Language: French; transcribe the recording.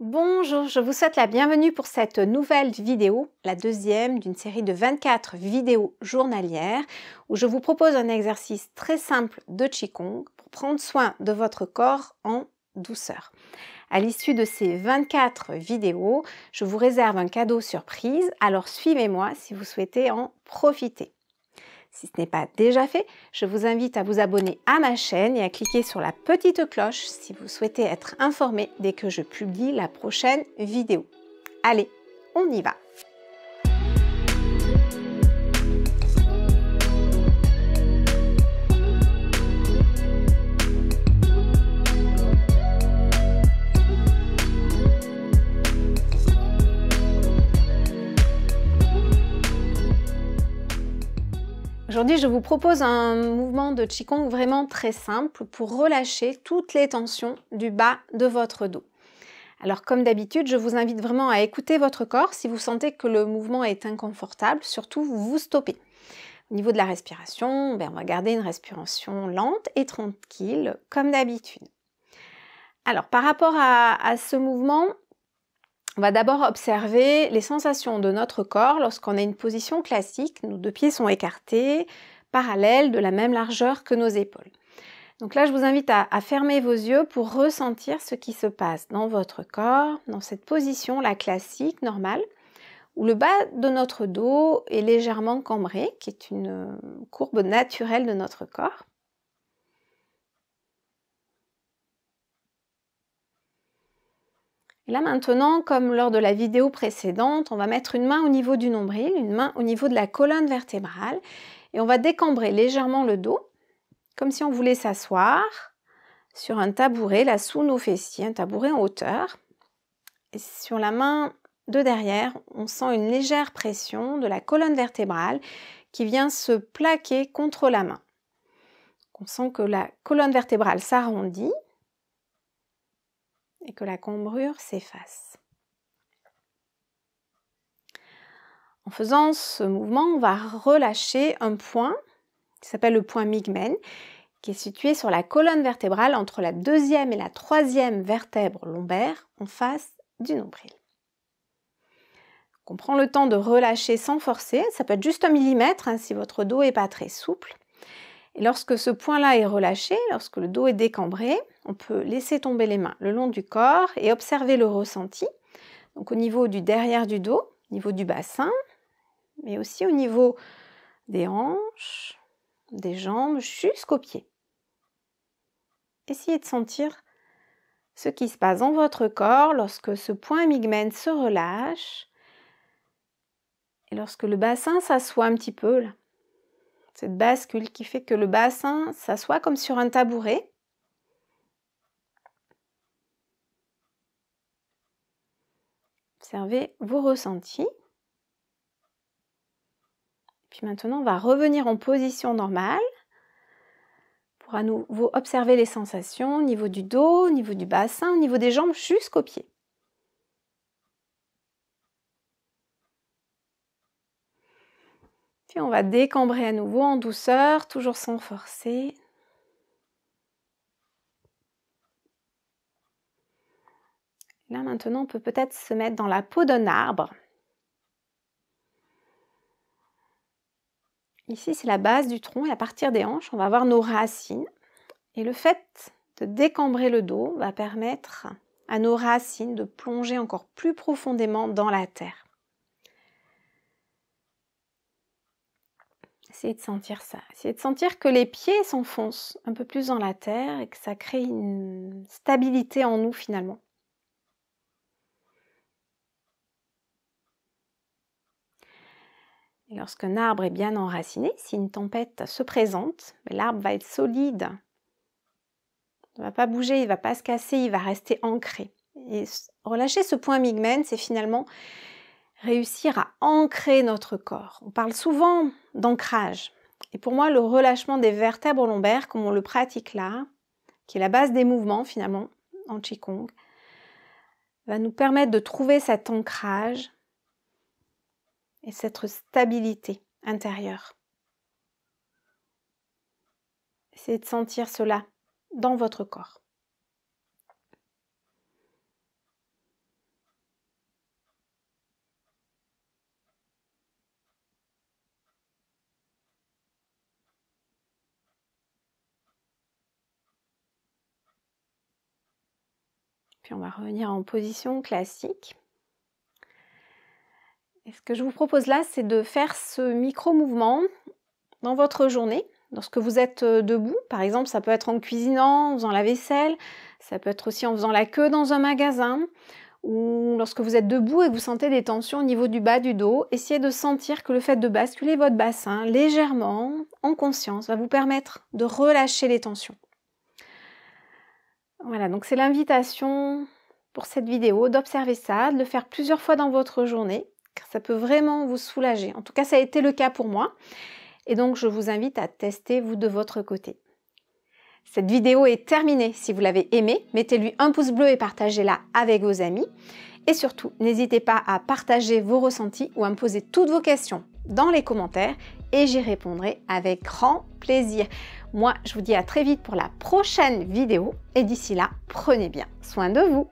Bonjour, je vous souhaite la bienvenue pour cette nouvelle vidéo, la deuxième d'une série de 24 vidéos journalières où je vous propose un exercice très simple de Qigong pour prendre soin de votre corps en douceur. À l'issue de ces 24 vidéos, je vous réserve un cadeau surprise, alors suivez-moi si vous souhaitez en profiter. Si ce n'est pas déjà fait, je vous invite à vous abonner à ma chaîne et à cliquer sur la petite cloche si vous souhaitez être informé dès que je publie la prochaine vidéo. Allez, on y va! Aujourd'hui, je vous propose un mouvement de Qigong vraiment très simple pour relâcher toutes les tensions du bas de votre dos. Alors comme d'habitude, je vous invite vraiment à écouter votre corps. Si vous sentez que le mouvement est inconfortable, surtout vous stoppez. Au niveau de la respiration, on va garder une respiration lente et tranquille comme d'habitude. Alors par rapport à ce mouvement, on va d'abord observer les sensations de notre corps lorsqu'on a une position classique. Nos deux pieds sont écartés, parallèles, de la même largeur que nos épaules. Donc là, je vous invite à fermer vos yeux pour ressentir ce qui se passe dans votre corps, dans cette position, la classique, normale, où le bas de notre dos est légèrement cambré, qui est une courbe naturelle de notre corps. Et là maintenant, comme lors de la vidéo précédente, on va mettre une main au niveau du nombril, une main au niveau de la colonne vertébrale, et on va décambrer légèrement le dos, comme si on voulait s'asseoir sur un tabouret, là sous nos fessiers, un tabouret en hauteur. Et sur la main de derrière, on sent une légère pression de la colonne vertébrale qui vient se plaquer contre la main. On sent que la colonne vertébrale s'arrondit et que la cambrure s'efface. En faisant ce mouvement, on va relâcher un point qui s'appelle le point Migmen, qui est situé sur la colonne vertébrale entre la deuxième et la troisième vertèbre lombaire en face du nombril. On prend le temps de relâcher sans forcer, ça peut être juste 1 millimètre si votre dos n'est pas très souple. Et lorsque ce point-là est relâché, lorsque le dos est décambré, on peut laisser tomber les mains le long du corps et observer le ressenti. Donc au niveau du derrière du dos, au niveau du bassin, mais aussi au niveau des hanches, des jambes jusqu'aux pieds. Essayez de sentir ce qui se passe dans votre corps lorsque ce point Migmen se relâche et lorsque le bassin s'assoit un petit peu, là. Cette bascule qui fait que le bassin s'assoit comme sur un tabouret. Observez vos ressentis. Puis maintenant, on va revenir en position normale pour à nouveau observer les sensations au niveau du dos, au niveau du bassin, au niveau des jambes jusqu'aux pieds. Puis on va décambrer à nouveau en douceur, toujours sans forcer. Là maintenant, on peut peut-être se mettre dans la peau d'un arbre. Ici, c'est la base du tronc et à partir des hanches, on va avoir nos racines. Et le fait de décambrer le dos va permettre à nos racines de plonger encore plus profondément dans la terre. Essayez de sentir ça. Essayez de sentir que les pieds s'enfoncent un peu plus dans la terre et que ça crée une stabilité en nous finalement. Et lorsqu'un arbre est bien enraciné, si une tempête se présente, l'arbre va être solide. Il ne va pas bouger, il ne va pas se casser, il va rester ancré. Et relâcher ce point Migmen, c'est finalement réussir à ancrer notre corps. On parle souvent d'ancrage. Et pour moi, le relâchement des vertèbres lombaires, comme on le pratique là, qui est la base des mouvements finalement en Qigong, va nous permettre de trouver cet ancrage et cette stabilité intérieure. Essayez de sentir cela dans votre corps. Puis on va revenir en position classique. Et ce que je vous propose là, c'est de faire ce micro-mouvement dans votre journée. Lorsque vous êtes debout, par exemple, ça peut être en cuisinant, en faisant la vaisselle, ça peut être aussi en faisant la queue dans un magasin, ou lorsque vous êtes debout et que vous sentez des tensions au niveau du bas du dos, essayez de sentir que le fait de basculer votre bassin légèrement, en conscience, va vous permettre de relâcher les tensions. Voilà, donc c'est l'invitation pour cette vidéo d'observer ça, de le faire plusieurs fois dans votre journée, car ça peut vraiment vous soulager. En tout cas, ça a été le cas pour moi. Et donc, je vous invite à tester, vous, de votre côté. Cette vidéo est terminée. Si vous l'avez aimée, mettez-lui un pouce bleu et partagez-la avec vos amis. Et surtout, n'hésitez pas à partager vos ressentis ou à me poser toutes vos questions dans les commentaires et j'y répondrai avec grand plaisir. Moi, je vous dis à très vite pour la prochaine vidéo et d'ici là, prenez bien soin de vous.